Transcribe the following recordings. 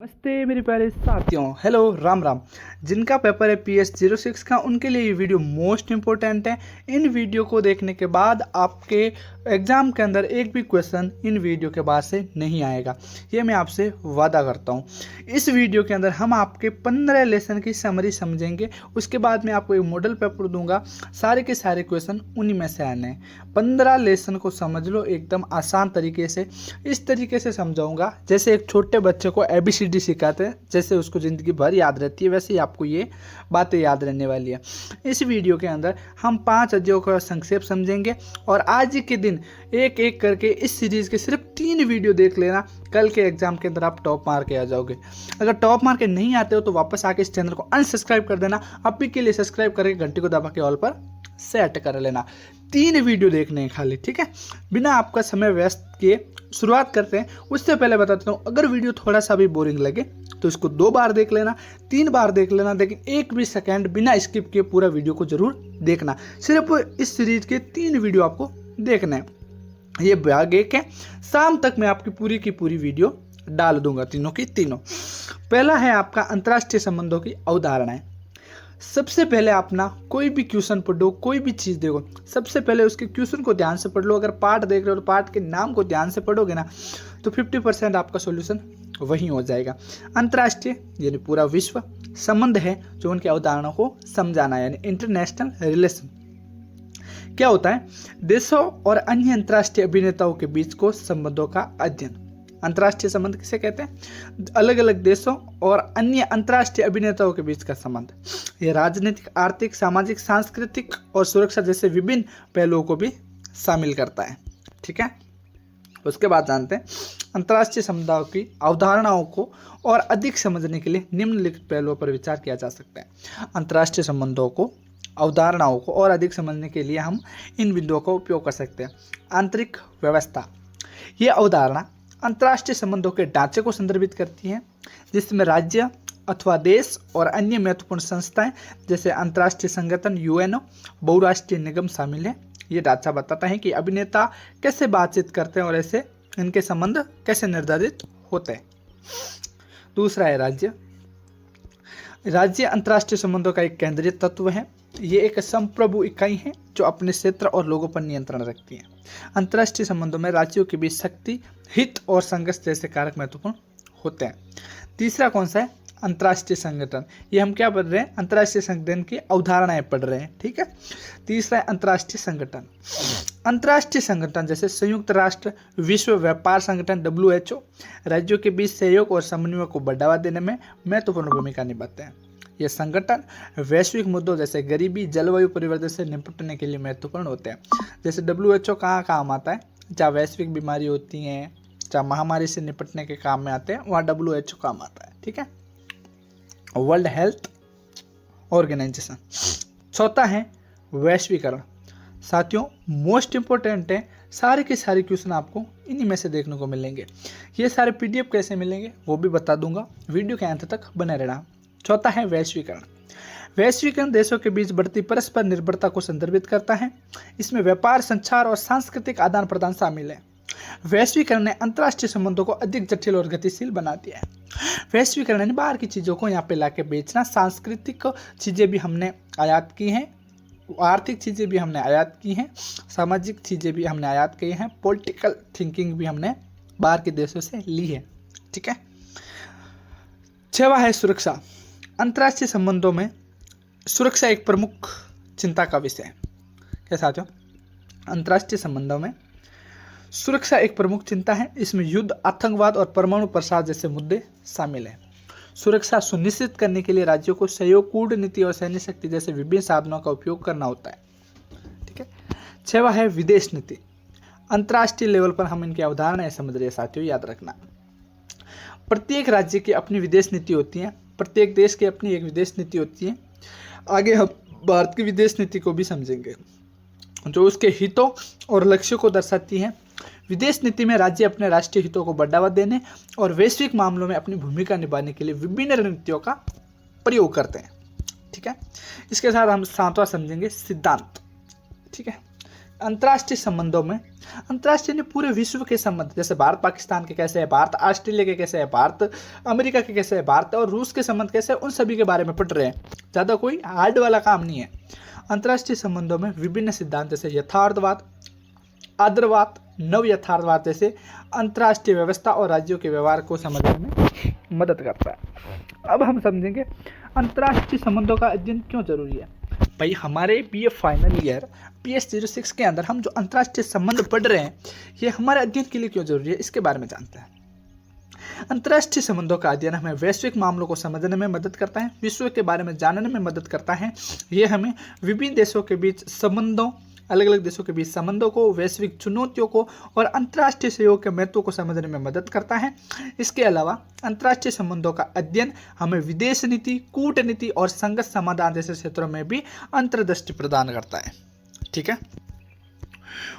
नमस्ते मेरे प्यारे साथियों, हेलो राम राम। जिनका पेपर है PS06 का, उनके लिए ये वीडियो मोस्ट इम्पोर्टेंट है। इन वीडियो को देखने के बाद आपके एग्ज़ाम के अंदर एक भी क्वेश्चन इन वीडियो के बाद से नहीं आएगा, ये मैं आपसे वादा करता हूँ। इस वीडियो के अंदर हम आपके 15 लेसन की समरी समझेंगे। उसके बाद मैं आपको एक मॉडल पेपर दूंगा, सारे के सारे क्वेश्चन उन्हीं में से आने हैं। 15 लेसन को समझ लो एकदम आसान तरीके से। इस तरीके से समझाऊंगा जैसे एक छोटे बच्चे को ABCD सिखाते हैं, जैसे उसको ज़िंदगी भर याद रहती है, वैसे ही आपको ये बातें याद रहने वाली है। इस वीडियो के अंदर हम 5 अध्यायों का संक्षेप समझेंगे और आज के दिन एक एक करके इस सीरीज़ के सिर्फ 3 वीडियो देख लेना। कल के एग्जाम के अंदर आप टॉप मार के आ जाओगे। अगर टॉप मार के नहीं आते हो तो वापस आके इस चैनल को अनसब्सक्राइब कर देना। अभी के लिए सब्सक्राइब करके घंटी को दबा के ऑल पर सेट कर लेना। 3 वीडियो देखने हैं खाली, ठीक है, बिना आपका समय व्यस्त किए। शुरुआत करते हैं। उससे पहले बताता हूँ, अगर वीडियो थोड़ा सा भी बोरिंग लगे तो इसको 2 बार देख लेना, 3 बार देख लेना, लेकिन एक भी सेकंड बिना स्किप किए पूरा वीडियो को जरूर देखना। सिर्फ इस सीरीज के 3 वीडियो आपको देखना है। ये भाग 1 है। शाम तक मैं आपकी पूरी की पूरी वीडियो डाल दूंगा, तीनों की तीनों। पहला है आपका अंतर्राष्ट्रीय संबंधों की अवधारणाएं। सबसे पहले आप ना कोई भी क्वेश्चन पढ़ो, कोई भी चीज़ देखो, सबसे पहले उसके क्वेश्चन को ध्यान से पढ़ लो। अगर पार्ट देख रहे हो तो पार्ट के नाम को ध्यान से पढ़ोगे ना तो 50% आपका सॉल्यूशन वहीं हो जाएगा। अंतर्राष्ट्रीय यानी पूरा विश्व, संबंध है जो उनकी अवधारणाओं को समझाना, यानी इंटरनेशनल रिलेशन। क्या होता है? देशों और अन्य अंतर्राष्ट्रीय अभिनेताओं के बीच को संबंधों का अध्ययन। अंतर्राष्ट्रीय संबंध किसे कहते हैं? अलग अलग देशों और अन्य अंतर्राष्ट्रीय अभिनेताओं के बीच का संबंध। यह राजनीतिक, आर्थिक, सामाजिक, सांस्कृतिक और सुरक्षा जैसे विभिन्न पहलुओं को भी शामिल करता है, ठीक है। उसके बाद जानते हैं अंतर्राष्ट्रीय संबंधों की अवधारणाओं को और अधिक समझने के लिए निम्नलिखित पहलुओं पर विचार किया जा सकता है। अंतर्राष्ट्रीय संबंधों को, अवधारणाओं को और अधिक समझने के लिए हम इन बिंदुओं का उपयोग कर सकते हैं। आंतरिक व्यवस्था। ये अवधारणा अंतर्राष्ट्रीय संबंधों के ढांचे को संदर्भित करती है, जिसमें राज्य अथवा देश और अन्य महत्वपूर्ण संस्थाएं जैसे अंतर्राष्ट्रीय संगठन, UN, बहुराष्ट्रीय निगम शामिल है। ये ढांचा बताता है कि अभिनेता कैसे बातचीत करते हैं और ऐसे इनके संबंध कैसे निर्धारित होते हैं। दूसरा है राज्य। राज्य अंतर्राष्ट्रीय संबंधों का एक केंद्रीय तत्व है। ये एक संप्रभु इकाई है जो अपने क्षेत्र और लोगों पर नियंत्रण रखती है। अंतर्राष्ट्रीय संबंधों में राज्यों के बीच शक्ति, हित और संघर्ष जैसे कारक महत्वपूर्ण होते हैं। तीसरा कौन सा है? अंतर्राष्ट्रीय संगठन। ये हम क्या पढ़ रहे हैं? अंतर्राष्ट्रीय संगठन की अवधारणाएं पढ़ रहे हैं, ठीक है। तीसरा है अंतर्राष्ट्रीय संगठन। अंतर्राष्ट्रीय संगठन जैसे संयुक्त राष्ट्र, विश्व व्यापार संगठन WHO राज्यों के बीच सहयोग और समन्वय को बढ़ावा देने में महत्वपूर्ण भूमिका निभाते हैं। ये संगठन वैश्विक मुद्दों जैसे गरीबी, जलवायु परिवर्तन से निपटने के लिए महत्वपूर्ण होते हैं। जैसे WHO कहाँ काम आता है? जहाँ वैश्विक बीमारी होती हैं, जहाँ महामारी से निपटने के काम में आते हैं, वहाँ WHO काम आता है, ठीक है। World Health Organization. चौथा है वैश्वीकरण। साथियों, मोस्ट इंपॉर्टेंट है, सारे के सारे क्वेश्चन आपको इन्हीं में से देखने को मिलेंगे। ये सारे PDF कैसे मिलेंगे वो भी बता दूंगा, वीडियो के अंत तक बने रहना। चौथा है वैश्वीकरण। वैश्वीकरण देशों के बीच बढ़ती परस्पर निर्भरता को संदर्भित करता है। इसमें व्यापार, संचार और सांस्कृतिक आदान प्रदान शामिल है। वैश्वीकरण ने अंतर्राष्ट्रीय संबंधों को अधिक जटिल और गतिशील बना दिया है। वैश्वीकरण ने बाहर की चीज़ों को यहाँ पे लाके बेचना, सांस्कृतिक चीज़ें भी हमने आयात की हैं, आर्थिक चीज़ें भी हमने आयात की हैं, सामाजिक चीज़ें भी हमने आयात की हैं, पॉलिटिकल थिंकिंग भी हमने बाहर के देशों से ली है, ठीक है। 6वां है सुरक्षा। अंतर्राष्ट्रीय संबंधों में सुरक्षा एक प्रमुख चिंता का विषय है। क्या साथियों? अंतर्राष्ट्रीय संबंधों में सुरक्षा एक प्रमुख चिंता है। इसमें युद्ध, आतंकवाद और परमाणु प्रसार जैसे मुद्दे शामिल हैं। सुरक्षा सुनिश्चित करने के लिए राज्यों को सहयोग, कूटनीति और सैन्य शक्ति जैसे विभिन्न साधनों का उपयोग करना होता है, ठीक है। 6वां है विदेश नीति। अंतर्राष्ट्रीय लेवल पर हम इनकी अवधारणाएं समझ रहे हैं साथियों, याद रखना। प्रत्येक राज्य की अपनी विदेश नीति होती है, प्रत्येक देश की अपनी एक विदेश नीति होती है। आगे हम भारत की विदेश नीति को भी समझेंगे, जो उसके हितों और लक्ष्यों को दर्शाती है। विदेश नीति में राज्य अपने राष्ट्रीय हितों को बढ़ावा देने और वैश्विक मामलों में अपनी भूमिका निभाने के लिए विभिन्न रणनीतियों का प्रयोग करते हैं, ठीक है। इसके साथ हम 7वां समझेंगे सिद्धांत, ठीक है। अंतर्राष्ट्रीय संबंधों में अंतर्राष्ट्रीय पूरे विश्व के संबंध, जैसे भारत पाकिस्तान के कैसे है, भारत ऑस्ट्रेलिया के कैसे है, भारत अमेरिका के कैसे है, भारत और रूस के संबंध कैसे है, उन सभी के बारे में पढ़ रहे हैं। ज़्यादा कोई हार्ड वाला काम नहीं है। अंतर्राष्ट्रीय संबंधों में विभिन्न सिद्धांत जैसे यथार्थवाद, आदर्शवाद, नव यथार्थवाद जैसे अंतर्राष्ट्रीय व्यवस्था और राज्यों के व्यवहार को समझने में मदद करता है। अब हम समझेंगे अंतर्राष्ट्रीय संबंधों का अध्ययन क्यों जरूरी है। भाई हमारे बीए फाइनल ईयर PS06 के अंदर हम जो अंतर्राष्ट्रीय संबंध पढ़ रहे हैं, ये हमारे अध्ययन के लिए क्यों जरूरी है, इसके बारे में जानते हैं। अंतर्राष्ट्रीय संबंधों का अध्ययन हमें वैश्विक मामलों को समझने में मदद करता है, विश्व के बारे में जानने में मदद करता है। ये हमें विभिन्न देशों के बीच संबंधों, अलग अलग देशों के बीच संबंधों को, वैश्विक चुनौतियों को और अंतर्राष्ट्रीय सहयोग के महत्व को समझने में मदद करता है। इसके अलावा अंतर्राष्ट्रीय संबंधों का अध्ययन हमें विदेश नीति, कूटनीति और संघर्ष समाधान जैसे क्षेत्रों में भी अंतर्दृष्टि प्रदान करता है। ठीक है,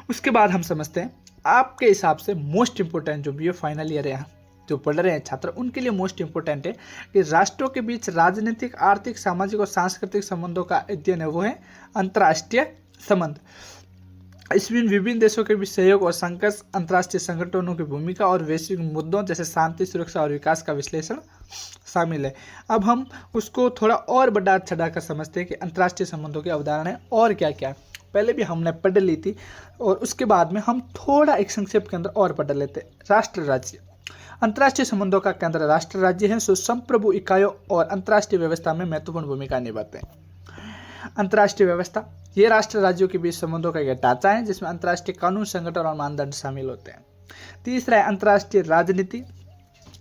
उसके बाद हम समझते हैं आपके हिसाब से मोस्ट इंपोर्टेंट जो बीए फाइनल ईयर है जो पढ़ रहे हैं छात्र, उनके लिए मोस्ट इंपोर्टेंट है कि राष्ट्रों के बीच राजनीतिक, आर्थिक, सामाजिक और सांस्कृतिक संबंधों का अध्ययन है, वो है अंतर्राष्ट्रीय संबंध। इसमें विभिन्न देशों के बीच सहयोग और संघर्ष, अंतर्राष्ट्रीय संगठनों की भूमिका और वैश्विक मुद्दों जैसे शांति, सुरक्षा और विकास का विश्लेषण शामिल है। अब हम उसको थोड़ा और बढ़ा चढ़ाकर समझते हैं कि अंतर्राष्ट्रीय संबंधों की अवधारणा और क्या क्या है। पहले भी हमने पढ़ ली थी और उसके बाद में हम थोड़ा एक संक्षेप के अंदर और पढ़ लेते हैं। राष्ट्र राज्य, अंतर्राष्ट्रीय संबंधों का केंद्र राष्ट्र राज्य है, जो संप्रभु इकाइयों और अंतर्राष्ट्रीय व्यवस्था में महत्वपूर्ण भूमिका निभाते हैं। अंतर्राष्ट्रीय व्यवस्था, ये राष्ट्र राज्यों के बीच संबंधों का एक ढांचा है जिसमें अंतर्राष्ट्रीय कानून, संगठन और मानदंड शामिल होते हैं। तीसरा है अंतर्राष्ट्रीय राजनीति,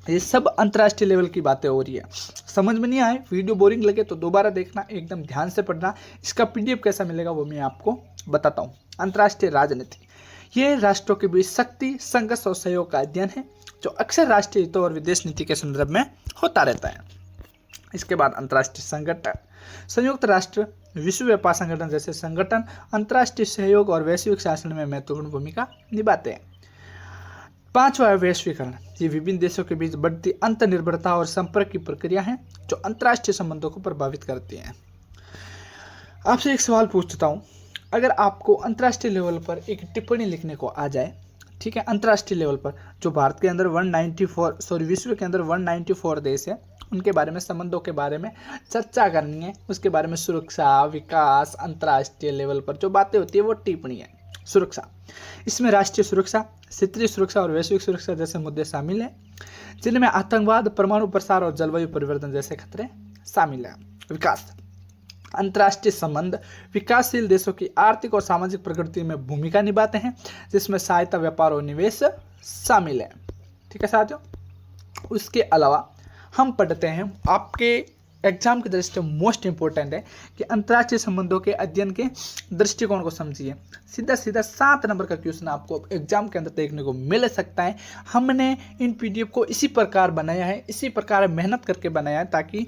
ये सब अंतर्राष्ट्रीय लेवल की बातें हो रही है। समझ में नहीं आए, वीडियो बोरिंग लगे तो दोबारा देखना, एकदम ध्यान से पढ़ना। इसका PDF कैसा मिलेगा वो मैं आपको बताता हूँ। अंतर्राष्ट्रीय राजनीति, ये राष्ट्रों के बीच शक्ति, संघर्ष और सहयोग का अध्ययन है जो अक्सर राष्ट्रीय हितों और विदेश नीति के संदर्भ में होता रहता है। इसके बाद अंतर्राष्ट्रीय संगठन, संयुक्त राष्ट्र, विश्व व्यापार संगठन जैसे संगठन अंतर्राष्ट्रीय सहयोग और वैश्विक शासन में महत्वपूर्ण भूमिका निभाते हैं। पांचवा है वैश्वीकरण, ये विभिन्न देशों के बीच बढ़ती अंतर्निर्भरता और संपर्क की प्रक्रिया है जो अंतर्राष्ट्रीय संबंधों को प्रभावित करती है। आपसे एक सवाल पूछता हूँ, अगर आपको अंतर्राष्ट्रीय लेवल पर एक टिप्पणी लिखने को आ जाए, ठीक है, अंतर्राष्ट्रीय लेवल पर जो भारत के अंदर विश्व के अंदर 194 देश है, उनके बारे में, संबंधों के बारे में चर्चा करनी है, उसके बारे में सुरक्षा, विकास, अंतर्राष्ट्रीय लेवल पर जो बातें होती है वो टिप्पणी है। सुरक्षा, इसमें राष्ट्रीय सुरक्षा, क्षेत्रीय सुरक्षा और वैश्विक सुरक्षा जैसे मुद्दे शामिल हैं, जिनमें आतंकवाद, परमाणु प्रसार और जलवायु परिवर्तन जैसे खतरे शामिल हैं। विकास, अंतर्राष्ट्रीय संबंध विकासशील देशों की आर्थिक और सामाजिक प्रगति में भूमिका निभाते हैं, जिसमें सहायता, व्यापार और निवेश शामिल है। ठीक है साथियों, उसके अलावा हम पढ़ते हैं, आपके एग्जाम की दृष्टि से मोस्ट इंपॉर्टेंट है कि अंतर्राष्ट्रीय संबंधों के अध्ययन के दृष्टिकोण को समझिए। सीधा 7 नंबर का क्वेश्चन आपको एग्जाम के अंदर देखने को मिल सकता है। हमने इन PDF को इसी प्रकार बनाया है, इसी प्रकार मेहनत करके बनाया है ताकि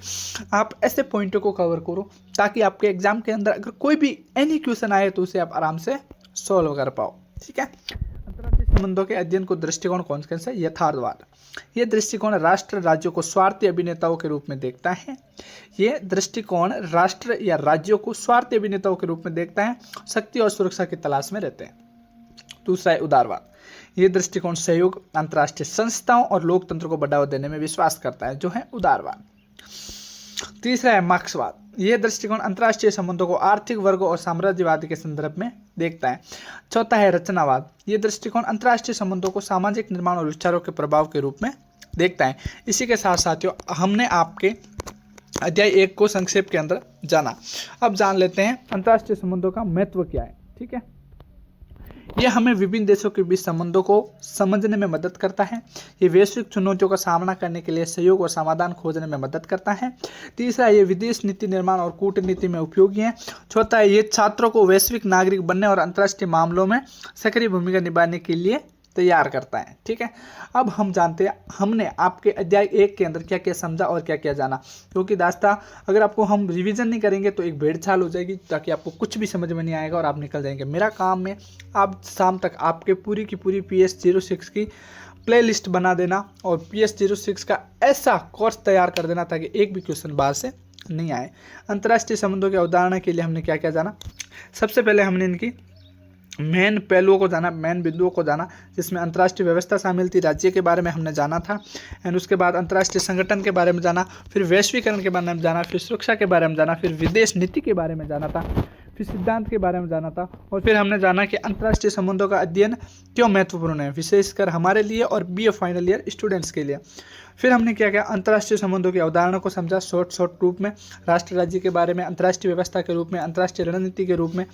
आप ऐसे पॉइंटों को कवर करो, ताकि आपके एग्जाम के अंदर अगर कोई भी एनी क्वेश्चन आए तो उसे आप आराम से सॉल्व कर पाओ। ठीक है, अंतर्राष्ट्रीय संबंधों के अध्ययन को दृष्टिकोण कौन से? यथार्थवाद, यह दृष्टिकोण राष्ट्र राज्यों को स्वार्थी अभिनेताओं के रूप में देखता है। यह दृष्टिकोण राष्ट्र या राज्यों को स्वार्थी अभिनेताओं के रूप में देखता है, शक्ति और सुरक्षा की तलाश में रहते हैं। दूसरा है उदारवाद, यह दृष्टिकोण सहयोग, अंतर्राष्ट्रीय संस्थाओं और लोकतंत्र को बढ़ावा देने में विश्वास करता है, जो है उदारवाद। तीसरा है मार्क्सवाद, यह दृष्टिकोण अंतर्राष्ट्रीय संबंधों को आर्थिक वर्गों और साम्राज्यवाद के संदर्भ में देखता है। चौथा है रचनावाद, यह दृष्टिकोण अंतर्राष्ट्रीय संबंधों को सामाजिक निर्माण और विचारों के प्रभाव के रूप में देखता है। इसी के साथ साथियों, हमने आपके अध्याय 1 को संक्षेप के अंदर जाना। अब जान लेते हैं अंतर्राष्ट्रीय संबंधों का महत्व क्या है। ठीक है, यह हमें विभिन्न देशों के बीच संबंधों को समझने में मदद करता है। ये वैश्विक चुनौतियों का सामना करने के लिए सहयोग और समाधान खोजने में मदद करता है। तीसरा, ये विदेश नीति निर्माण और कूटनीति में उपयोगी है। चौथा, ये छात्रों को वैश्विक नागरिक बनने और अंतर्राष्ट्रीय मामलों में सक्रिय भूमिका निभाने के लिए तैयार करता है। ठीक है, अब हम जानते हैं हमने आपके अध्याय 1 के अंदर क्या क्या समझा और क्या क्या जाना, क्योंकि दास्ता अगर आपको हम रिवीजन नहीं करेंगे तो एक भेड़चाल हो जाएगी, ताकि आपको कुछ भी समझ में नहीं आएगा और आप निकल जाएंगे। मेरा काम है आप शाम तक आपके पूरी की पूरी PS06 की प्लेलिस्ट बना देना और PS06 का ऐसा कोर्स तैयार कर देना ताकि एक भी क्वेश्चन बाहर से नहीं आए। अंतर्राष्ट्रीय संबंधों की अवधारणा के लिए हमने क्या क्या जाना? सबसे पहले हमने इनकी मेन पहलुओं को जाना, मेन बिंदुओं को जाना, जिसमें अंतर्राष्ट्रीय व्यवस्था शामिल थी, राज्य के बारे में हमने जाना था, एंड उसके बाद अंतर्राष्ट्रीय संगठन के बारे में जाना, फिर वैश्वीकरण के बारे में जाना, फिर सुरक्षा के बारे में जाना, फिर विदेश नीति के बारे में जाना था, फिर सिद्धांत के बारे में जाना था, और फिर हमने जाना कि अंतर्राष्ट्रीय संबंधों का अध्ययन क्यों महत्वपूर्ण है, विशेषकर हमारे लिए और BA फाइनल ईयर स्टूडेंट्स के लिए। फिर हमने क्या किया, अंतर्राष्ट्रीय संबंधों की अवधारणा को समझा शॉर्ट रूप में, राष्ट्र राज्य के बारे में, अंतर्राष्ट्रीय व्यवस्था के रूप में, अंतर्राष्ट्रीय रणनीति के रूप में,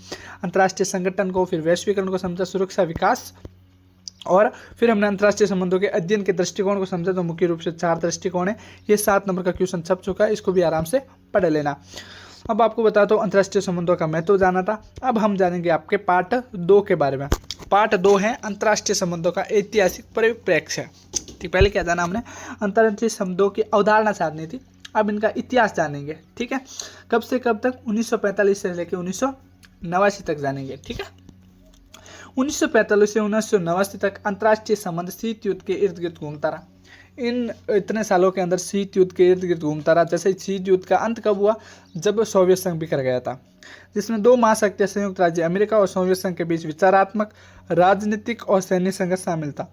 अंतर्राष्ट्रीय संगठन को, फिर वैश्वीकरण को समझा, सुरक्षा, विकास, और फिर हमने अंतर्राष्ट्रीय संबंधों के अध्ययन के दृष्टिकोण को समझा। तो मुख्य रूप से 4 दृष्टिकोण है। ये 7 नंबर का क्वेश्चन छप चुका है, इसको भी आराम से पढ़ लेना। अब आपको बताता हूँ अंतर्राष्ट्रीय संबंधों का महत्व जाना था। अब हम जानेंगे आपके पार्ट 2 के बारे में। पार्ट 2 है अंतर्राष्ट्रीय संबंधों का ऐतिहासिक परिप्रेक्ष्य। ठीक, पहले क्या जाना हमने, अंतर्राष्ट्रीय संबंधों की अवधारणा साधनी थी। अब इनका इतिहास जानेंगे। ठीक है, कब से कब तक, 1945 से लेकर 1989 तक जानेंगे। ठीक है, 1945 से 1989 तक अंतर्राष्ट्रीय संबंध शीत युद्ध के इर्द गिर्द घूमता रहा। इन इतने सालों के अंदर शीत युद्ध के इर्द गिर्द घूमता रहा। जैसे शीत युद्ध का अंत कब हुआ, जब सोवियत संघ बिखर गया था, जिसमें 2 महाशक्तियां संयुक्त राज्य अमेरिका और सोवियत संघ के बीच विचारात्मक, राजनीतिक और सैन्य संघर्ष शामिल था।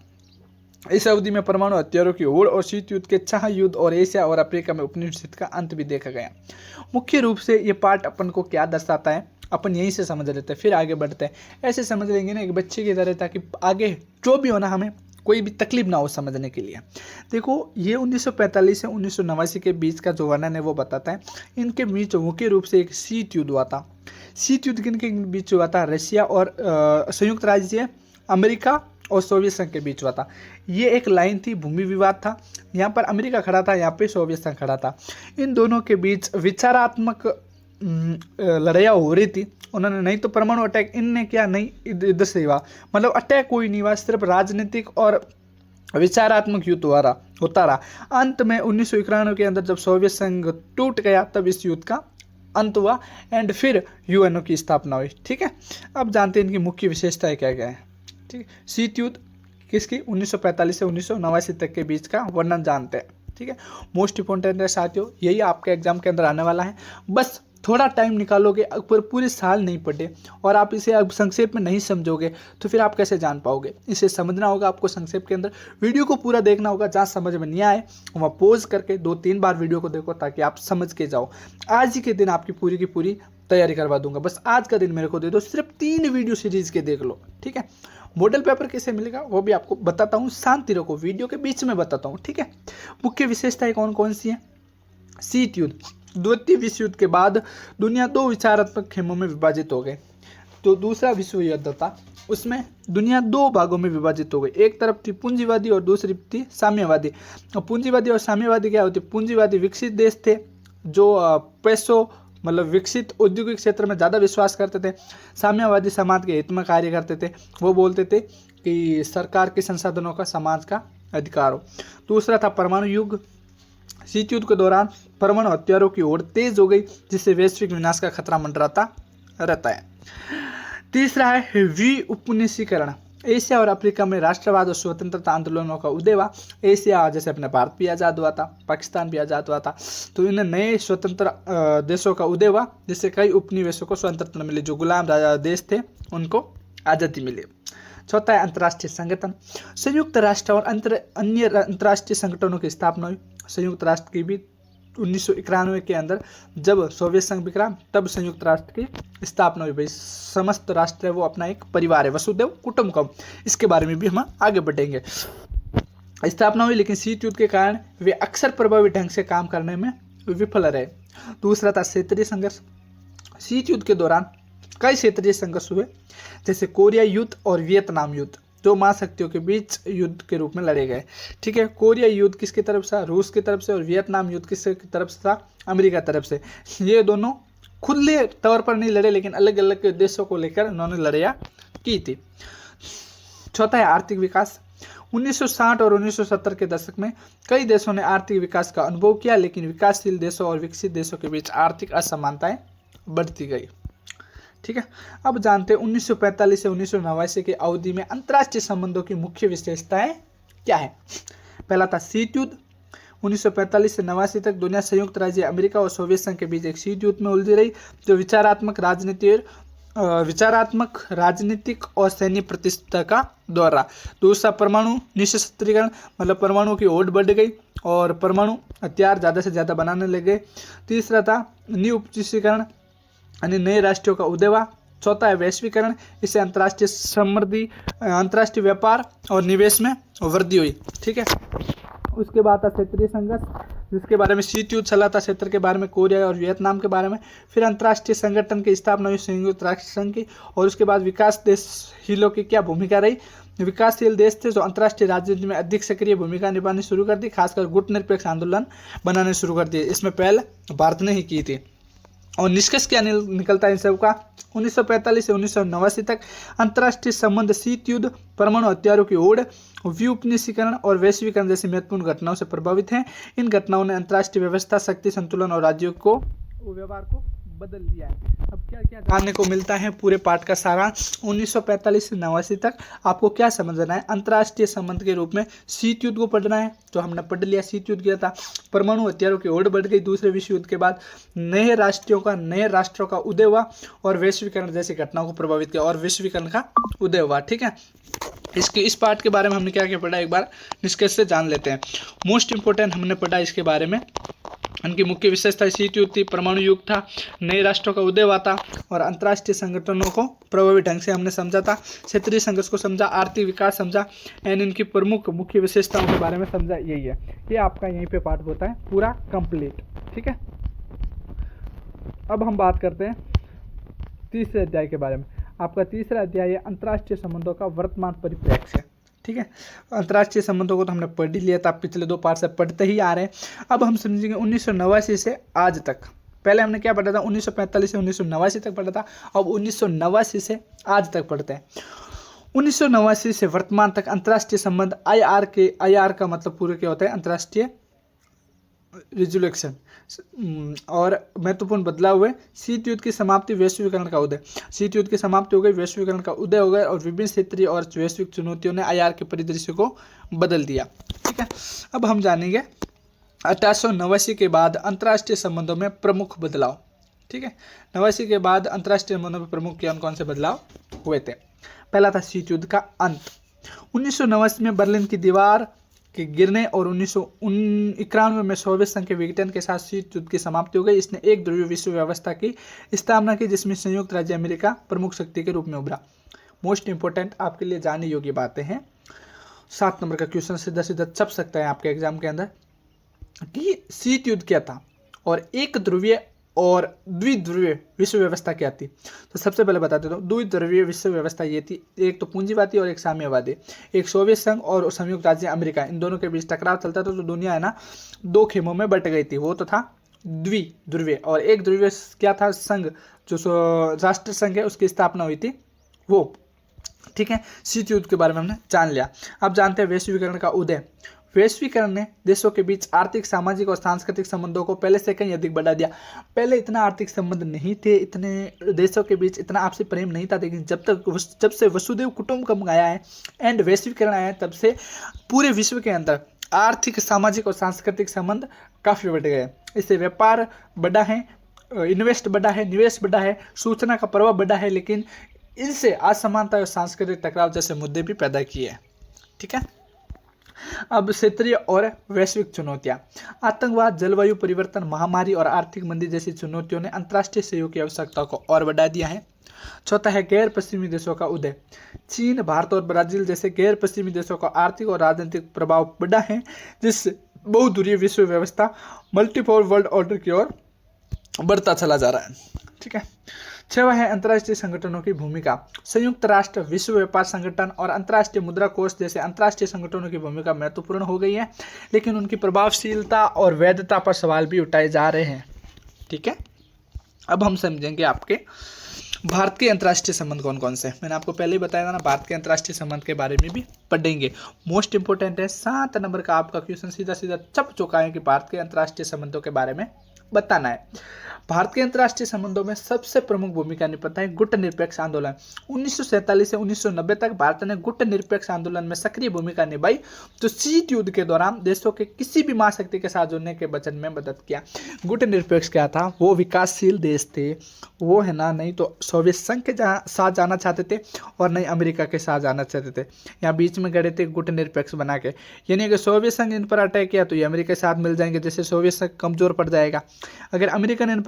इस अवधि में परमाणु हथियारों की होड़ और शीत युद्ध के छह युद्ध और एशिया और अफ्रीका में उपनिवेश का अंत भी देखा गया। मुख्य रूप से ये पार्ट अपन को क्या दर्शाता है, अपन यहीं से समझ लेते हैं, फिर आगे बढ़ते हैं। ऐसे समझ लेंगे ना एक बच्चे की तरह, ताकि आगे जो भी होना हमें कोई भी तकलीफ ना हो समझने के लिए। देखो, ये 1945 से 1989 के बीच का जो वर्णन है वो बताता है। इनके बीच मुख्य रूप से एक शीत युद्ध हुआ था। शीत युद्ध किनके बीच हुआ था, रशिया और संयुक्त राज्य अमेरिका और सोवियत संघ के बीच हुआ था। ये एक लाइन थी, भूमि विवाद था। यहाँ पर अमेरिका खड़ा था, यहाँ पे सोवियत संघ खड़ा था। इन दोनों के बीच विचारात्मक लड़ाइयाँ हो रही थी। उन्होंने नहीं तो परमाणु अटैक इनने किया, नहीं इधर से हुआ, मतलब अटैक कोई नहीं हुआ, सिर्फ राजनीतिक और विचारात्मक युद्ध होता रहा। अंत में 1991 के अंदर जब सोवियत संघ टूट गया, तब इस युद्ध का अंत हुआ एंड फिर UNO की स्थापना हुई। ठीक है, अब जानते हैं इनकी मुख्य विशेषताएं क्या क्या है। ठीक, शीत युद्ध किसकी, 1945 से 1989 तक के बीच का वर्णन जानते हैं। ठीक है, मोस्ट इंपॉर्टेंट है साथियों, यही आपके एग्जाम के अंदर आने वाला है। बस थोड़ा टाइम निकालोगे, पर पूरे साल नहीं पढ़े और आप इसे अब संक्षेप में नहीं समझोगे तो फिर आप कैसे जान पाओगे। इसे समझना होगा आपको संक्षेप के अंदर, वीडियो को पूरा देखना होगा। जहाँ समझ में नहीं आए वहाँ पॉज करके 2-3 बार वीडियो को देखो, ताकि आप समझ के जाओ। आज ही के दिन आपकी पूरी की पूरी तैयारी करवा दूंगा। बस आज का दिन मेरे को दे दो, सिर्फ 3 वीडियो सीरीज के देख लो। ठीक है, मॉडल पेपर कैसे मिलेगा वो भी आपको बताता हूँ, शांति रखो, वीडियो के बीच में बताता हूँ। ठीक है, मुख्य विशेषताएं कौन कौन सी हैं। शीत युद्ध, द्वितीय विश्व युद्ध के बाद दुनिया 2 विचारात्मक खेमों में विभाजित हो गए। तो दूसरा विश्व युद्ध था, उसमें दुनिया 2 भागों में विभाजित हो गई। एक तरफ थी पूंजीवादी और दूसरी थी साम्यवादी। पूंजीवादी और साम्यवादी क्या होती, पूंजीवादी विकसित देश थे जो पैसों मतलब विकसित औद्योगिक क्षेत्र में ज़्यादा विश्वास करते थे। साम्यवादी समाज के हित में कार्य करते थे, वो बोलते थे कि सरकार के संसाधनों का समाज का अधिकार हो। दूसरा था परमाणु युग। शीत युद्ध के दौरान परमाणु हथियारों की होड़ तेज हो गई, जिससे वैश्विक विनाश का खतरा मंडराता रहता है। तीसरा है विउपनिवेशीकरण। एशिया और अफ्रीका में राष्ट्रवाद और स्वतंत्रता आंदोलनों का उदय हुआ। एशिया जैसे अपने भारत भी आज़ाद हुआ था, पाकिस्तान भी आज़ाद हुआ था, तो इन नए स्वतंत्र देशों का उदय हुआ, जिससे कई उपनिवेशों को स्वतंत्रता मिली। जो गुलाम देश थे उनको आज़ादी मिली। चौथा है अंतर्राष्ट्रीय संगठन। संयुक्त राष्ट्र और अन्य अंतर्राष्ट्रीय संगठनों की स्थापना हुई। संयुक्त राष्ट्र की भी 1991 के अंदर जब सोवियत संघ बिखरा, तब संयुक्त राष्ट्र की स्थापना हुई। भाई समस्त राष्ट्र है वो अपना एक परिवार है, वसुधैव कुटुंबकम। इसके बारे में भी हम आगे बढ़ेंगे। स्थापना हुई, लेकिन शीत युद्ध के कारण वे अक्सर प्रभावी ढंग से काम करने में विफल रहे। दूसरा था क्षेत्रीय संघर्ष। शीत युद्ध के दौरान कई क्षेत्रीय संघर्ष हुए, जैसे कोरिया युद्ध और वियतनाम युद्ध, 2 महाशक्तियों के बीच युद्ध के रूप में लड़े गए। ठीक है, कोरिया युद्ध किसकी तरफ से, रूस की तरफ से, और वियतनाम युद्ध किसकी तरफ से था, अमेरिका तरफ से। ये दोनों खुले तौर पर नहीं लड़े, लेकिन अलग अलग देशों को लेकर उन्होंने लड़ाइयाँ की थी। चौथा है आर्थिक विकास। 1960 और 1970 के दशक में कई देशों ने आर्थिक विकास का अनुभव किया, लेकिन विकासशील देशों और विकसित देशों के बीच आर्थिक असमानताएं बढ़ती गई। ठीक है, अब जानते हैं 1945 से 1989 की अवधि में अंतर्राष्ट्रीय संबंधों की मुख्य विशेषताएं क्या है। पहला था शीत युद्ध। 1945 से 89 तक दुनिया संयुक्त राज्य अमेरिका और सोवियत संघ के बीच एक शीत युद्ध में उलझी रही, जो विचारात्मक, राजनीतिक विचारात्मक, राजनीतिक और सैन्य प्रतिष्ठा का दौरा। दूसरा परमाणु निशस्त्रीकरण, मतलब परमाणु की होड़ बढ़ गई और परमाणु हथियार ज़्यादा से ज़्यादा बनाने लगे। तीसरा था निरुपजीकरण यानी नए राष्ट्रों का उदय हुआ। चौथा है वैश्वीकरण, इससे अंतर्राष्ट्रीय समृद्धि, अंतर्राष्ट्रीय व्यापार और निवेश में वृद्धि हुई। ठीक है, उसके बाद था क्षेत्रीय संघर्ष, जिसके बारे में शीत युद्ध चला था क्षेत्र के बारे में, कोरिया और वियतनाम के बारे में। फिर अंतर्राष्ट्रीय संगठन की स्थापना हुई संयुक्त राष्ट्र संघ की, और उसके बाद विकास देशहीनों की क्या भूमिका रही। विकासशील देश थे जो अंतर्राष्ट्रीय राजनीति में अधिक सक्रिय भूमिका निभानी शुरू कर दी, खासकर गुटनिरपेक्ष आंदोलन बनाने शुरू कर दिए। इसमें पहल भारत ने ही की थी। और निष्कर्ष क्या निकलता है इन सब का, 1945 से 1989 तक अंतर्राष्ट्रीय संबंध शीत युद्ध, परमाणु हथियारों की होड़, व्युपनिशीकरण और वैश्वीकरण जैसी महत्वपूर्ण घटनाओं से प्रभावित हैं। इन घटनाओं ने अंतर्राष्ट्रीय व्यवस्था, शक्ति संतुलन और राज्यों को व्यवहार को बदल दिया है। अब क्या क्या जानने को मिलता है पूरे पाठ का सारांश 1945 से 89 तक आपको क्या समझना है। अंतर्राष्ट्रीय संबंध के रूप में शीत युद्ध को पढ़ना है, तो हमने पढ़ लिया। शीत युद्ध क्या था, परमाणु हथियारों की होड़ बढ़ गई दूसरे विश्व युद्ध के बाद, नए राष्ट्रों का उदय हुआ और वैश्वीकरण जैसी घटनाओं को प्रभावित किया और वैश्वीकरण का उदय हुआ। ठीक है, इस पार्ट के बारे में हमने क्या क्या पढ़ा एक बार निष्कर्ष से जान लेते हैं। मोस्ट इंपोर्टेंट हमने पढ़ा इसके बारे में, उनकी मुख्य विशेषता शीत युद्ध थी, परमाणु युग था, नए राष्ट्रों का उदय हुआ था और अंतर्राष्ट्रीय संगठनों को प्रभावी ढंग से हमने समझा था। क्षेत्रीय संघर्ष को समझा, आर्थिक विकास समझा एंड इनकी प्रमुख मुख्य विशेषताओं के बारे में समझा। यही है, ये आपका यहीं पे पाठ होता है पूरा कंप्लीट। ठीक है, अब हम बात करते हैं तीसरे अध्याय के बारे में। आपका तीसरा अध्याय है अंतर्राष्ट्रीय संबंधों का वर्तमान परिप्रेक्ष्य। ठीक है, अंतर्राष्ट्रीय संबंधों को तो हमने पढ़ ही लिया था, पिछले 2 पार्ट से पढ़ते ही आ रहे हैं। अब हम समझेंगे 1989 से आज तक। पहले हमने क्या पढ़ा था, 1945 से 1989 तक पढ़ा था, अब 1989 से आज तक पढ़ते हैं। 1989 से वर्तमान तक अंतर्राष्ट्रीय संबंध IR का मतलब पूरे क्या होता है, अंतर्राष्ट्रीय रिजोल्यूशन और महत्वपूर्ण बदलाव हुए। शीत युद्ध की समाप्ति, वैश्वीकरण का उदय। शीत युद्ध की समाप्ति हो गई, वैश्वीकरण का उदय हो गया और विभिन्न क्षेत्रीय और वैश्विक चुनौतियों ने IR के परिदृश्य को बदल दिया। ठीक है, अब हम जानेंगे 1889 के बाद अंतर्राष्ट्रीय संबंधों में प्रमुख बदलाव। ठीक है, 89 के बाद अंतर्राष्ट्रीय संबंधों में प्रमुख कौन से बदलाव हुए थे। पहला था शीत युद्ध का अंत। 1989 में बर्लिन की दीवार के गिरने और 1991 में सोवियत संघ के विघटन के साथ शीत युद्ध की समाप्ति हो गई। इसने एक ध्रुवीय विश्व व्यवस्था की स्थापना की, जिसमें संयुक्त राज्य अमेरिका प्रमुख शक्ति के रूप में उभरा। मोस्ट इंपोर्टेंट आपके लिए जानने योग्य बातें हैं। 7 नंबर का क्वेश्चन सीधा सीधा छप सकता है आपके एग्जाम के अंदर कि शीत युद्ध क्या था और एक ध्रुवीय और द्विध्रुवीय विश्व व्यवस्था क्या थी। तो सबसे पहले बता देता हूँ, द्विध्रुवीय विश्व व्यवस्था ये थी, एक तो पूंजीवादी और एक साम्यवादी। एक सोवियत संघ और संयुक्त राज्य अमेरिका, इन दोनों के बीच टकराव चलता था, तो दुनिया है ना 2 खेमों में बट गई थी। वो तो था द्विध्रुवीय, और एक ध्रुवीय क्या था, संघ जो राष्ट्र संघ है उसकी स्थापना हुई थी वो। ठीक है, शीत युद्ध के बारे में हमने जान लिया। अब जानते हैं वैश्वीकरण का उदय। वैश्वीकरण ने देशों के बीच आर्थिक, सामाजिक और सांस्कृतिक संबंधों को पहले से कहीं अधिक बढ़ा दिया। पहले इतना आर्थिक संबंध नहीं थे, इतने देशों के बीच इतना आपसी प्रेम नहीं था, लेकिन जब से वसुधैव कुटुंबकम आया है एंड वैश्वीकरण आया है, तब से पूरे विश्व के अंदर आर्थिक, सामाजिक और सांस्कृतिक संबंध काफ़ी बढ़ गए। इससे व्यापार बढ़ा है, इन्वेस्ट बढ़ा है, निवेश बढ़ा है, सूचना का प्रवाह बढ़ा है, लेकिन इनसे असमानता और सांस्कृतिक टकराव जैसे मुद्दे भी पैदा किए। ठीक है, अब क्षेत्रीय और वैश्विक चुनौतियां। आतंकवाद, जलवायु परिवर्तन, महामारी और आर्थिक मंदी जैसी चुनौतियों ने अंतर्राष्ट्रीय सहयोग की आवश्यकता को और बढ़ा दिया है। चौथा है गैर पश्चिमी देशों का उदय। चीन, भारत और ब्राजील जैसे गैर पश्चिमी देशों का आर्थिक और राजनीतिक प्रभाव बढ़ा है, जिससे बहुध्रुवीय विश्व व्यवस्था, मल्टीपोल वर्ल्ड ऑर्डर की ओर बढ़ता चला जा रहा है। ठीक है, 6वां है अंतर्राष्ट्रीय संगठनों की भूमिका। संयुक्त राष्ट्र, विश्व व्यापार संगठन और अंतर्राष्ट्रीय मुद्रा कोष जैसे अंतर्राष्ट्रीय संगठनों की भूमिका महत्वपूर्ण हो गई है, लेकिन उनकी प्रभावशीलता और वैधता पर सवाल भी उठाए जा रहे हैं। ठीक है, अब हम समझेंगे आपके भारत के अंतर्राष्ट्रीय संबंध कौन कौन से। मैंने आपको पहले ही बताया था ना, भारत के अंतर्राष्ट्रीय संबंध के बारे में भी पढ़ेंगे। मोस्ट इंपोर्टेंट है, 7 नंबर का आपका क्वेश्चन सीधा सीधा छप चुका है कि भारत के अंतर्राष्ट्रीय संबंधों के बारे में बताना है। भारत के अंतर्राष्ट्रीय संबंधों में सबसे प्रमुख भूमिका निभाता है गुटनिरपेक्ष आंदोलन। 1947 से 1990 तक भारत ने गुटनिरपेक्ष आंदोलन में सक्रिय भूमिका निभाई, जो शीत युद्ध के दौरान देशों के किसी भी महाशक्ति के साथ जुड़ने के वचन में मदद किया। गुटनिरपेक्ष क्या था? वो विकासशील देश थे, वो है ना, नहीं तो सोवियत संघ के साथ जाना चाहते थे और नहीं अमेरिका के साथ जाना चाहते थे। यहाँ बीच में गड़े थे गुटनिरपेक्ष बना के, यानी अगर सोवियत संघ इन पर अटैक किया तो ये अमेरिका के साथ मिल जाएंगे, जैसे सोवियत संघ कमजोर पड़ जाएगा। अगर अमेरिका ने इन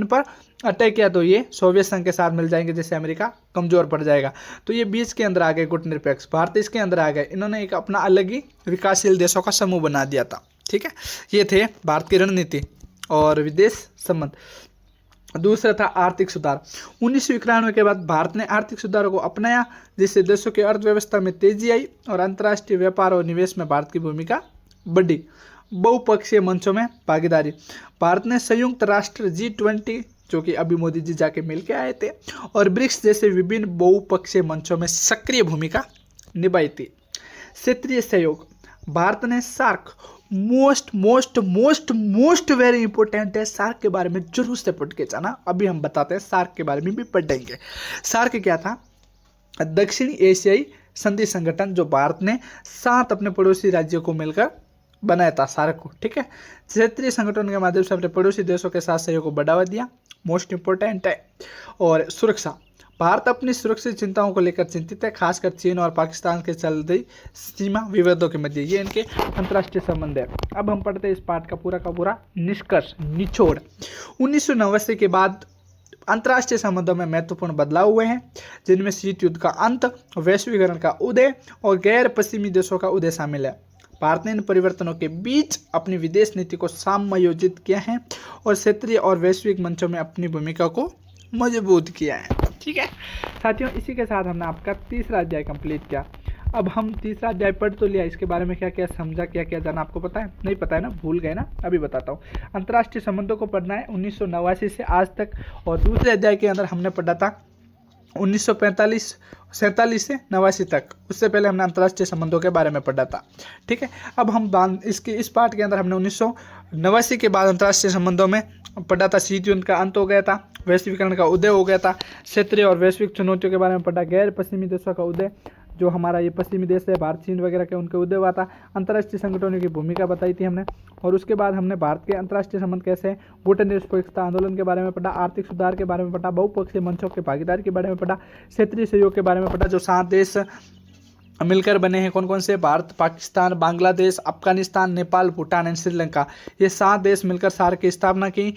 पर अटैक किया तो ये सोवियत संघ के साथ मिल जाएंगे, जैसे अमेरिका कमजोर पड़ जाएगा। तो ये बीच के अंदर आ गए गुटनिरपेक्ष, भारत इसके अंदर आ गए। इन्होंने एक अपना अलग ही विकासशील देशों का समूह बना दिया था। ठीक है, ये थे भारत की रणनीति और विदेश संबंध। दूसरा था आर्थिक सुधार। 1991 के बाद भारत ने आर्थिक सुधारों को अपनाया, जिससे देशों की अर्थव्यवस्था में तेजी आई और अंतर्राष्ट्रीय व्यापार और निवेश में भारत की भूमिका बढ़ी। बहुपक्षीय मंचों में भागीदारी। भारत ने संयुक्त राष्ट्र G20, जो कि अभी मोदी जी जाके मिल के आए थे, और ब्रिक्स जैसे विभिन्न बहुपक्षीय मंचों में सक्रिय भूमिका निभाई थी। क्षेत्रीय सहयोग। भारत ने सार्क, मोस्ट वेरी इंपॉर्टेंट है, सार्क के बारे में जरूर से पढ़ के जाना। अभी हम बताते हैं, सार्क के बारे में भी पढ़ेंगे। सार्क क्या था? दक्षिण एशियाई संधि संगठन, जो भारत ने 7 अपने पड़ोसी राज्यों को मिलकर बनाया था सार्क को। ठीक है, क्षेत्रीय संगठन के माध्यम से अपने पड़ोसी देशों के साथ सहयोग को बढ़ावा दिया, मोस्ट इंपॉर्टेंट है। और सुरक्षा। भारत अपनी सुरक्षित चिंताओं को लेकर चिंतित है, खासकर चीन और पाकिस्तान के चलते सीमा विवादों के मध्य। ये इनके अंतर्राष्ट्रीय संबंध है। अब हम पढ़ते हैं इस पाठ का पूरा निष्कर्ष, निचोड़। 1989 के बाद अंतर्राष्ट्रीय संबंधों में महत्वपूर्ण बदलाव हुए हैं, जिनमें शीत युद्ध का अंत, वैश्वीकरण का उदय और गैर पश्चिमी देशों का उदय शामिल है। भारत ने इन परिवर्तनों के बीच अपनी विदेश नीति को समायोजित किया है और क्षेत्रीय और वैश्विक मंचों में अपनी भूमिका को मजबूत किया है। ठीक है साथियों, इसी के साथ हमने आपका तीसरा अध्याय कंप्लीट किया। अब हम तीसरा अध्याय पढ़ तो लिया, इसके बारे में क्या क्या समझा, क्या क्या जाना, आपको पता है? नहीं पता है ना, भूल गए ना? अभी बताता हूँ। अंतर्राष्ट्रीय संबंधों को पढ़ना है 1989 से आज तक, और दूसरे अध्याय के अंदर हमने पढ़ा था 1947 से 89 तक। उससे पहले हमने अंतर्राष्ट्रीय संबंधों के बारे में पढ़ा था। ठीक है, अब हम इस पाठ के अंदर हमने 1989 के बाद अंतर्राष्ट्रीय संबंधों में पढ़ा था। शीत युद्ध का अंत हो गया था, वैश्वीकरण का उदय हो गया था, क्षेत्रीय और वैश्विक चुनौतियों के बारे में पढ़ा, गैर पश्चिमी देशों का उदय, जो हमारा ये पश्चिमी देश है भारत, चीन वगैरह के, उनके उदय हुआ था, अंतर्राष्ट्रीय संगठनों की भूमिका बताई थी हमने। और उसके बाद हमने भारत के अंतर्राष्ट्रीय संबंध कैसे हैं, गुटनिरपेक्षता आंदोलन के बारे में पढ़ा, आर्थिक सुधार के बारे में पढ़ा, बहुपक्षीय मंचों के भागीदारी के बारे में पढ़ा, क्षेत्रीय सहयोग के बारे में पढ़ा, जो 7 देश मिलकर बने हैं। कौन कौन से? भारत, पाकिस्तान, बांग्लादेश, अफगानिस्तान, नेपाल, भूटान एंड श्रीलंका। ये 7 देश मिलकर सार्क की स्थापना की।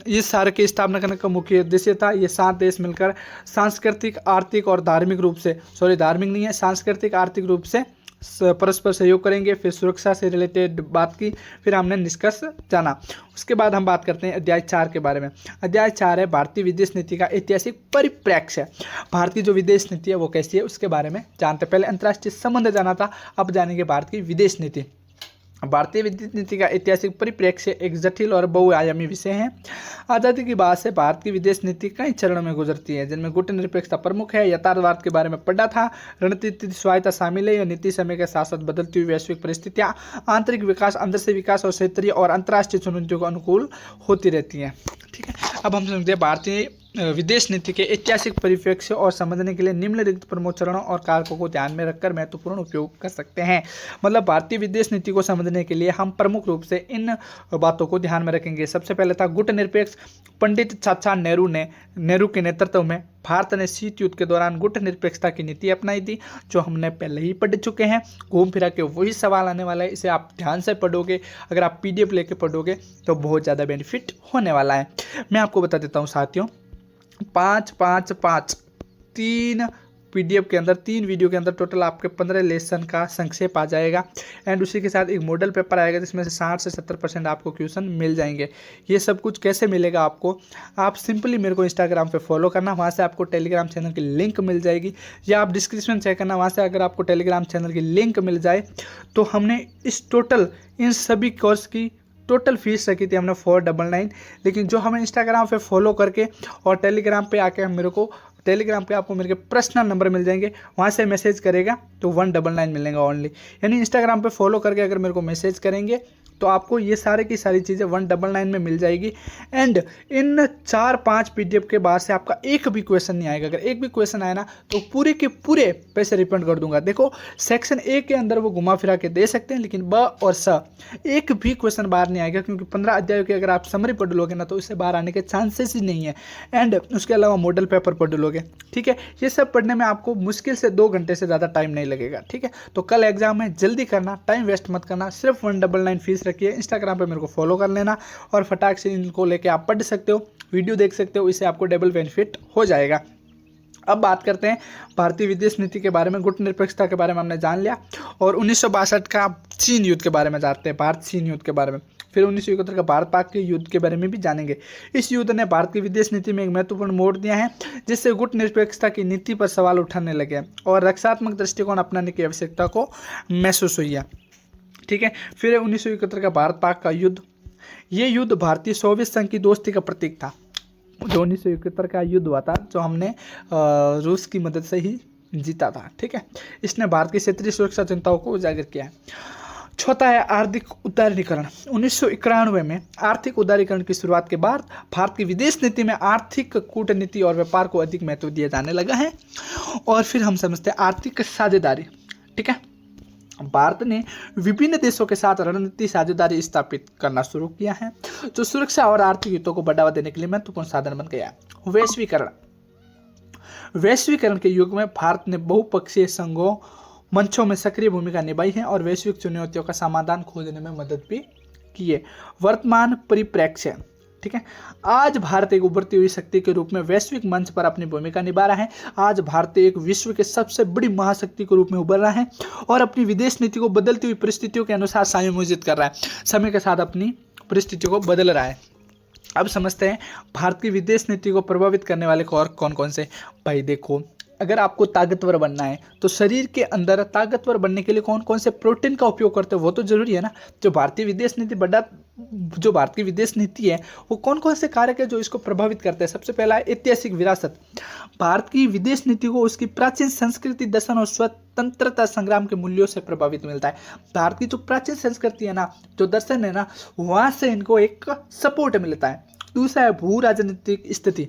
इस सार्क की स्थापना करने का मुख्य उद्देश्य था, ये 7 देश मिलकर सांस्कृतिक, आर्थिक और धार्मिक रूप से, धार्मिक नहीं है, सांस्कृतिक आर्थिक रूप से परस्पर सहयोग करेंगे। फिर सुरक्षा से रिलेटेड बात की, फिर हमने निष्कर्ष जाना। उसके बाद हम बात करते हैं अध्याय 4 के बारे में। अध्याय 4 है भारतीय विदेश नीति का ऐतिहासिक परिप्रेक्ष्य। भारत की जो विदेश नीति है वो कैसी है, उसके बारे में जानते। पहले अंतर्राष्ट्रीय संबंध जाना था, अब जानेंगे भारत की विदेश नीति। भारतीय विदेश नीति का ऐतिहासिक परिप्रेक्ष्य एक जटिल और बहुआयामी विषय है। आज़ादी के बाद से भारत की विदेश नीति कई चरणों में गुजरती है, जिनमें गुटनिरपेक्षता प्रमुख है। यथार्थवाद के बारे में पढ़ा था, रणनीतिक स्वायत्ता शामिल है। यह नीति समय के साथ साथ बदलती हुई वैश्विक परिस्थितियां, आंतरिक विकास, अंदर से विकास और क्षेत्रीय और अंतर्राष्ट्रीय चुनौतियों को अनुकूल होती रहती है। ठीक है, अब हम समझते हैं भारतीय विदेश नीति के ऐतिहासिक परिप्रेक्ष्य और समझने के लिए निम्नलिखित प्रमुख चरणों और कारकों को ध्यान में रखकर महत्वपूर्ण उपयोग कर सकते हैं। मतलब भारतीय विदेश नीति को समझने के लिए हम प्रमुख रूप से इन बातों को ध्यान में रखेंगे। सबसे पहले था गुटनिरपेक्ष। पंडित चाचा नेहरू के नेतृत्व में भारत ने शीत युद्ध के दौरान गुटनिरपेक्षता की नीति अपनाई थी, जो हमने पहले ही पढ़ चुके हैं। घूम फिरा के वही सवाल आने वाला है, इसे आप ध्यान से पढ़ोगे। अगर आप PDF लेके पढ़ोगे तो बहुत ज़्यादा बेनिफिट होने वाला है। मैं आपको बता देता हूँ साथियों, 5-5-5 3 PDF के अंदर, 3 वीडियो के अंदर टोटल आपके 15 लेसन का संक्षेप आ जाएगा। एंड उसी के साथ एक मॉडल पेपर आएगा, जिसमें से 60 से 70% आपको क्वेश्चन मिल जाएंगे। ये सब कुछ कैसे मिलेगा आपको? आप सिंपली मेरे को इंस्टाग्राम पे फॉलो करना, वहाँ से आपको टेलीग्राम चैनल की लिंक मिल जाएगी, या आप डिस्क्रिप्शन चेक करना, वहाँ से अगर आपको टेलीग्राम चैनल की लिंक मिल जाए तो हमने इन सभी कोर्स की टोटल फीस रखी थी हमने 499, लेकिन जो हमें इंस्टाग्राम पे फॉलो करके और टेलीग्राम पे आके टेलीग्राम पे आपको मेरे पर्सनल नंबर मिल जाएंगे, वहाँ से मैसेज करेगा तो 199 मिलेगा ओनली। यानी इंस्टाग्राम पे फॉलो करके अगर मेरे को मैसेज करेंगे तो आपको ये सारे की सारी चीज़ें 199 में मिल जाएगी। एंड इन 4-5 PDF के बाद से आपका एक भी क्वेश्चन नहीं आएगा। अगर एक भी क्वेश्चन आए ना तो पूरे के पूरे पैसे रिफंड कर दूंगा। देखो सेक्शन ए के अंदर वो घुमा फिरा के दे सकते हैं, लेकिन ब और स एक भी क्वेश्चन बाहर नहीं आएगा, क्योंकि 15 अध्यायों की अगर आप समरी पढ़ लोगे ना तो इससे बाहर आने के चांसेस ही नहीं है। एंड उसके अलावा मॉडल पेपर पढ़ लोगे, ठीक है। ये सब पढ़ने में आपको मुश्किल से 2 घंटे से ज़्यादा टाइम नहीं लगेगा, ठीक है। तो कल एग्जाम है, जल्दी करना, टाइम वेस्ट मत करना। सिर्फ 199 फीस रखिए। इंस्टाग्राम पे मेरे को फॉलो कर लेना और फटाक से इनको लेके आप पढ़ सकते हो, वीडियो देख सकते हो, इससे आपको डबल बेनिफिट हो जाएगा। अब बात करते हैं भारतीय विदेश नीति के बारे में। गुट निरपेक्षता के बारे में हमने जान लिया और 1962 का चीन युद्ध के बारे में जानते हैं, भारत चीन युद्ध के बारे में। फिर 1971 का भारत पाक के युद्ध के बारे में भी जानेंगे। इस युद्ध ने भारत की विदेश नीति में एक महत्वपूर्ण मोड़ दिया है, जिससे गुट निरपेक्षता की नीति पर सवाल उठाने लगे और रक्षात्मक दृष्टिकोण अपनाने की आवश्यकता को महसूस हुई है, ठीक है। फिर 1971 का भारत पाक का युद्ध। ये युद्ध भारतीय सोवियत संघ की दोस्ती का प्रतीक था। जो 1971 का युद्ध हुआ था, जो हमने रूस की मदद से ही जीता था, ठीक है। इसने भारत की क्षेत्रीय सुरक्षा चिंताओं को उजागर किया है। चौथा है आर्थिक उदारीकरण। 1991 में आर्थिक उदारीकरण की शुरुआत के बाद भारत की विदेश नीति में आर्थिक कूटनीति और व्यापार को अधिक महत्व दिया जाने लगा है। और फिर हम समझते हैं आर्थिक साझेदारी, ठीक है। भारत ने विभिन्न देशों के साथ रणनीतिक साझेदारी स्थापित करना शुरू किया है, जो सुरक्षा और आर्थिक हितों को बढ़ावा देने के लिए महत्वपूर्ण साधन बन गया है। वैश्वीकरण के युग में भारत ने बहुपक्षीय संघों मंचों में सक्रिय भूमिका निभाई है और वैश्विक चुनौतियों का समाधान खोजने में मदद भी की है। वर्तमान परिप्रेक्ष्य, ठीक है। आज भारत एक उभरती हुई शक्ति के रूप में वैश्विक मंच पर अपनी भूमिका निभा रहा है। आज भारत एक विश्व के सबसे बड़ी महाशक्ति के रूप में उभर रहा है और अपनी विदेश नीति को बदलती हुई परिस्थितियों के अनुसार समायोजित कर रहा है। समय के साथ अपनी परिस्थितियों को बदल रहा है। अब समझते हैं भारत की विदेश नीति को प्रभावित करने वाले और कौन कौन से। भाई देखो, अगर आपको ताकतवर बनना है तो शरीर के अंदर ताकतवर बनने के लिए कौन कौन से प्रोटीन का उपयोग करते हो वो तो जरूरी है ना। जो भारत की विदेश नीति है वो कौन कौन से कारक है जो इसको प्रभावित करते हैं। सबसे पहला है ऐतिहासिक विरासत। भारत की विदेश नीति को उसकी प्राचीन संस्कृति, दर्शन और स्वतंत्रता संग्राम के मूल्यों से प्रभावित मिलता है। भारत की जो प्राचीन संस्कृति है ना, जो दर्शन है ना, वहां से इनको एक सपोर्ट मिलता है। दूसरा है भू राजनीतिक स्थिति।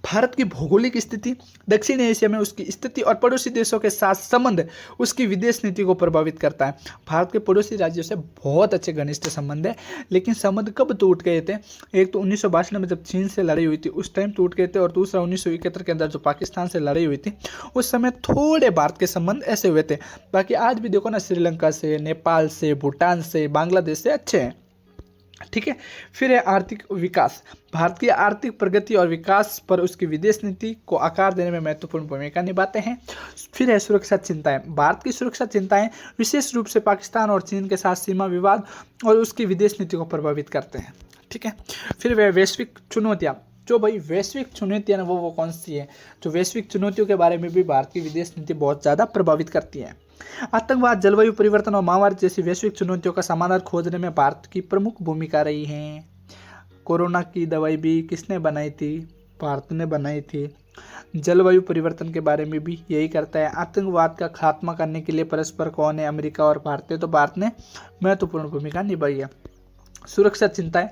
भारत की भौगोलिक स्थिति, दक्षिण एशिया में उसकी स्थिति और पड़ोसी देशों के साथ संबंध उसकी विदेश नीति को प्रभावित करता है। भारत के पड़ोसी राज्यों से बहुत अच्छे घनिष्ठ संबंध है, लेकिन संबंध कब टूट गए थे? एक तो 1962 में जब चीन से लड़ाई हुई थी उस टाइम टूट गए थे, और दूसरा 1971 के अंदर जो पाकिस्तान से लड़ाई हुई थी उस समय थोड़े भारत के संबंध ऐसे हुए थे। बाकी आज भी देखो ना, श्रीलंका से, नेपाल से, भूटान से, बांग्लादेश से अच्छे हैं, ठीक है। फिर है आर्थिक विकास। भारत की आर्थिक प्रगति और विकास पर उसकी विदेश नीति को आकार देने में महत्वपूर्ण भूमिका निभाते हैं। फिर है सुरक्षा चिंताएं। भारत की सुरक्षा चिंताएं विशेष रूप से पाकिस्तान और चीन के साथ सीमा विवाद और उसकी विदेश नीति को प्रभावित करते हैं, ठीक है। फिर वह वैश्विक चुनौतियां। जो भाई वैश्विक चुनौतियां ना वो कौन सी है? जो वैश्विक चुनौतियों के बारे में भी भारत की विदेश नीति बहुत ज़्यादा प्रभावित करती है। आतंकवाद, जलवायु परिवर्तन और महामारी जैसी वैश्विक चुनौतियों का समाधान खोजने में भारत की प्रमुख भूमिका रही है। कोरोना की दवाई भी किसने बनाई थी? भारत ने बनाई थी। जलवायु परिवर्तन के बारे में भी यही करता है। आतंकवाद का खात्मा करने के लिए परस्पर कौन है? अमेरिका और भारत। तो भारत ने महत्वपूर्ण भूमिका निभाई है। सुरक्षा चिंताएं।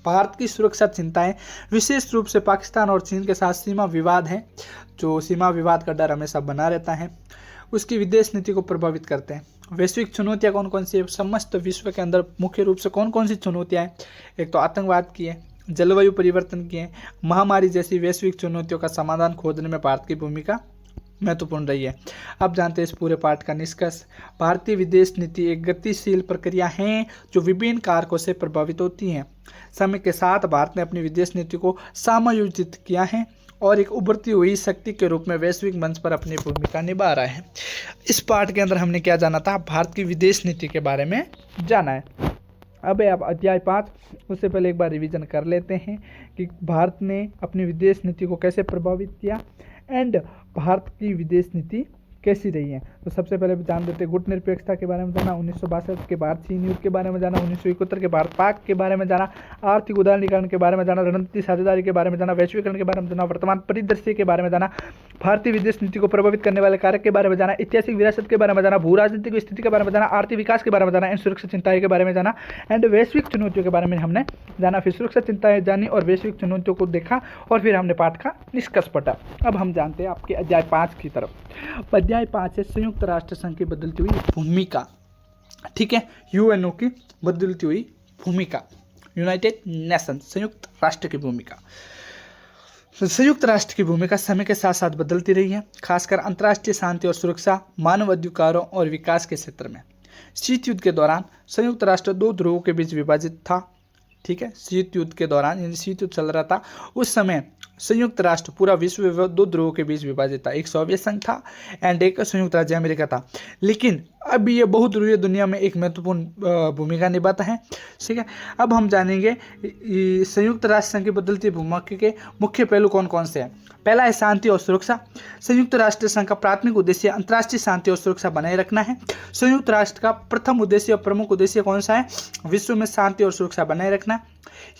भारत की सुरक्षा चिंताएं विशेष रूप से पाकिस्तान और चीन के साथ सीमा विवाद है। जो सीमा विवाद का डर हमेशा बना रहता है, उसकी विदेश नीति को प्रभावित करते हैं। वैश्विक चुनौतियां कौन कौन सी है? समस्त विश्व के अंदर मुख्य रूप से कौन कौन सी चुनौतियां हैं? एक तो आतंकवाद की है, जलवायु परिवर्तन की है, महामारी जैसी वैश्विक चुनौतियों का समाधान खोजने में भारत की भूमिका महत्वपूर्ण रही है। अब जानते हैं इस पूरे पाठ का निष्कर्ष। भारतीय विदेश नीति एक गतिशील प्रक्रिया है जो विभिन्न कारकों से प्रभावित होती है। समय के साथ भारत ने अपनी विदेश नीति को समायोजित किया है और एक उभरती हुई शक्ति के रूप में वैश्विक मंच पर अपनी भूमिका निभा रहा है। इस पाठ के अंदर हमने क्या जाना था? भारत की विदेश नीति के बारे में जाना है। अब अध्याय 5, उससे पहले एक बार रिवीजन कर लेते हैं कि भारत ने अपनी विदेश नीति को कैसे प्रभावित किया एंड भारत की विदेश नीति कैसी रही हैं। तो सबसे पहले जान देते गुट निरपेक्षता के बारे में जाना, 1962 के भारत चीन युद्ध के बारे में जाना, 1971 के भारत पाक के बारे में जाना, आर्थिक उदारीकरण के बारे में जाना, रणनीति साझेदारी के बारे में जाना, वैश्वीकरण के बारे में जाना, वर्तमान परिदृश्य के बारे में जाना, भारतीय विदेश नीति को प्रभावित करने वाले कारक के बारे में जाना, ऐतिहासिक विरासत के बारे में जाना, भू राजनीतिक स्थिति के बारे में जाना, आर्थिक विकास के बारे में जाना, एंड सुरक्षा चिंताएं के बारे में जाना, एंड वैश्विक चुनौतियों के बारे में हमने जाना। फिर सुरक्षा चिंताएं जानी और वैश्विक चुनौतियों को देखा और फिर हमने पाठ का निष्कर्ष पढ़ा। अब हम जानते हैं आपके अध्याय 5 की तरफ। अध्याय 5 है संयुक्त राष्ट्र संघ की बदलती हुई भूमिका। ठीक है, यूएनओ की बदलती हुई भूमिका, यूनाइटेड नेशन, संयुक्त राष्ट्र की भूमिका। संयुक्त राष्ट्र की भूमिका समय के साथ साथ बदलती रही है, खासकर अंतर्राष्ट्रीय शांति और सुरक्षा, मानव अधिकारों और विकास के क्षेत्र में। शीत युद्ध के दौरान संयुक्त राष्ट्र 2 ध्रुवों के बीच विभाजित था। ठीक है, शीत युद्ध के दौरान, यानी शीत युद्ध चल रहा था उस समय, संयुक्त राष्ट्र पूरा विश्व 2 ध्रुवों के बीच विभाजित था। एक सोवियत संघ था एंड एक संयुक्त राज्य अमेरिका था। लेकिन अब ये बहुध्रुवीय दुनिया में एक महत्वपूर्ण भूमिका निभाता है। ठीक है, अब हम जानेंगे संयुक्त राष्ट्र संघ की बदलती भूमिका के मुख्य पहलू कौन कौन से हैं। पहला है शांति और सुरक्षा। संयुक्त राष्ट्र संघ का प्राथमिक उद्देश्य अंतर्राष्ट्रीय शांति और सुरक्षा बनाए रखना है। संयुक्त राष्ट्र का प्रथम उद्देश्य और प्रमुख उद्देश्य कौन सा है? विश्व में शांति और सुरक्षा बनाए रखना।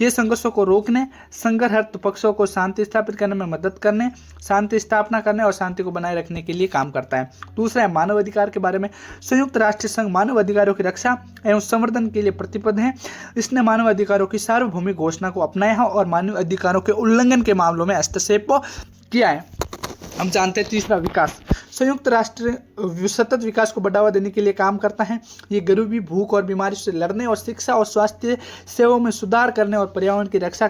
ये संघर्षों को रोकने, संघर्षरत पक्षों को शांति स्थापित करने में मदद करने, शांति स्थापना करने और शांति को बनाए रखने के लिए काम करता है। दूसरा है मानव अधिकार के बारे में। संयुक्त राष्ट्र संघ मानव अधिकारों की रक्षा एवं संवर्धन के लिए प्रतिबद्ध है। इसने मानव अधिकारों की सार्वभौमिक घोषणा को अपनाया है और मानव अधिकारों के उल्लंघन के मामलों में हस्तक्षेप किया है। हम जानते हैं तीसरा विकास। संयुक्त राष्ट्र सतत विकास को बढ़ावा देने के लिए काम करता है। ये गरीबी, भूख और बीमारी से लड़ने और शिक्षा और स्वास्थ्य सेवाओं में सुधार करने और पर्यावरण की रक्षा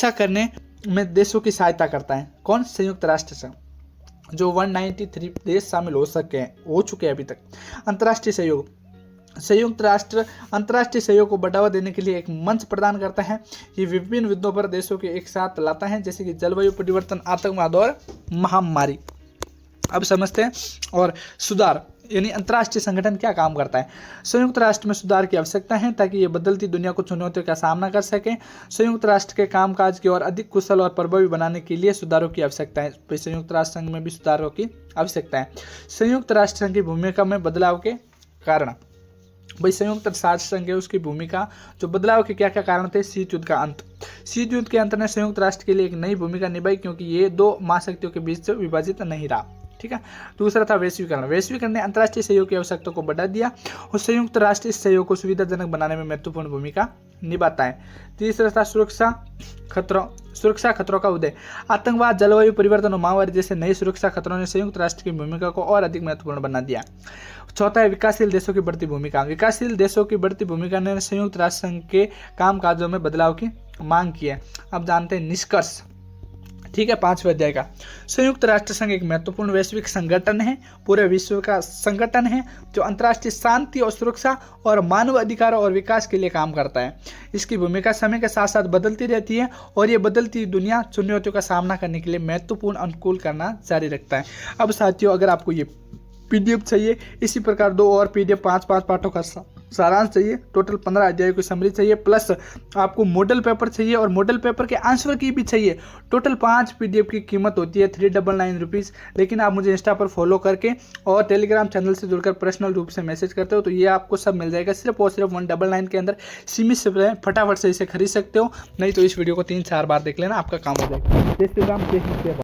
करने में देशों की सहायता करता है। कौन? संयुक्त राष्ट्र संघ, जो 193 देश शामिल हो चुके हैं अभी तक। अंतर्राष्ट्रीय सहयोग। संयुक्त राष्ट्र अंतर्राष्ट्रीय सहयोग को बढ़ावा देने के लिए एक मंच प्रदान करता है। ये विभिन्न मुद्दों पर देशों के एक साथ लाता है, जैसे कि जलवायु परिवर्तन, आतंकवाद और महामारी। अब समझते हैं। और सुधार, यानी अंतर्राष्ट्रीय संगठन क्या काम करता है? संयुक्त राष्ट्र में सुधार की आवश्यकता है ताकि ये बदलती दुनिया को चुनौतियों का सामना कर सके। संयुक्त राष्ट्र के कामकाज की और अधिक कुशल और प्रभावी बनाने के लिए सुधारों की आवश्यकता है। तो संयुक्त राष्ट्र संघ में भी सुधारों की आवश्यकता है। संयुक्त राष्ट्र संघ की भूमिका में बदलाव के कारण। भाई संयुक्त राष्ट्र संघ है, उसकी भूमिका जो बदलाव के क्या क्या कारण थे? शीत युद्ध का अंत। शीत युद्ध के अंत ने संयुक्त राष्ट्र के लिए एक नई भूमिका निभाई, क्योंकि ये 2 महाशक्तियों के बीच से विभाजित नहीं रहा। ठीक है। दूसरा था वैश्वीकरण। वैश्वीकरण ने अंतर्राष्ट्रीय सहयोग की आवश्यकता को बढ़ा दिया और संयुक्त राष्ट्र इस सहयोग को सुविधाजनक बनाने में महत्वपूर्ण भूमिका निभाता है। तीसरा था सुरक्षा खतरों का उदय। आतंकवाद, जलवायु परिवर्तन और महामारी जैसे नए सुरक्षा खतरों ने संयुक्त राष्ट्र की भूमिका को और अधिक महत्वपूर्ण बना दिया। चौथा है विकासशील देशों की बढ़ती भूमिका। विकासशील देशों की बढ़ती भूमिका ने संयुक्त राष्ट्र संघ के कामकाजों में बदलाव की मांग की है। अब जानते हैं निष्कर्ष। ठीक है, 5वें अध्याय का। संयुक्त राष्ट्र संघ एक महत्वपूर्ण वैश्विक संगठन है, पूरे विश्व का संगठन है जो अंतर्राष्ट्रीय शांति और सुरक्षा और मानव अधिकारों और विकास के लिए काम करता है। इसकी भूमिका समय के साथ साथ बदलती रहती है और ये बदलती दुनिया चुनौतियों का सामना करने के लिए महत्वपूर्ण अनुकूल करना जारी रखता है। अब साथियों, अगर आपको ये PDF चाहिए, इसी प्रकार 2 और PDF 5 पाठों का सारांश चाहिए, टोटल 15 अध्यायों की समरी चाहिए, प्लस आपको मॉडल पेपर चाहिए और मॉडल पेपर के आंसर की भी चाहिए। टोटल 5 PDF की कीमत होती है 399 रुपीज़। लेकिन आप मुझे इंस्टा पर फॉलो करके और टेलीग्राम चैनल से जुड़कर पर्सनल रूप से मैसेज करते हो तो ये आपको सब मिल जाएगा सिर्फ और सिर्फ 199 के अंदर। सीमित से फटाफट से इसे खरीद सकते हो, नहीं तो इस वीडियो को 3-4 बार देख लेना, आपका काम हो जाएगा। जय श्री राम, जय हिंद, जय भारत।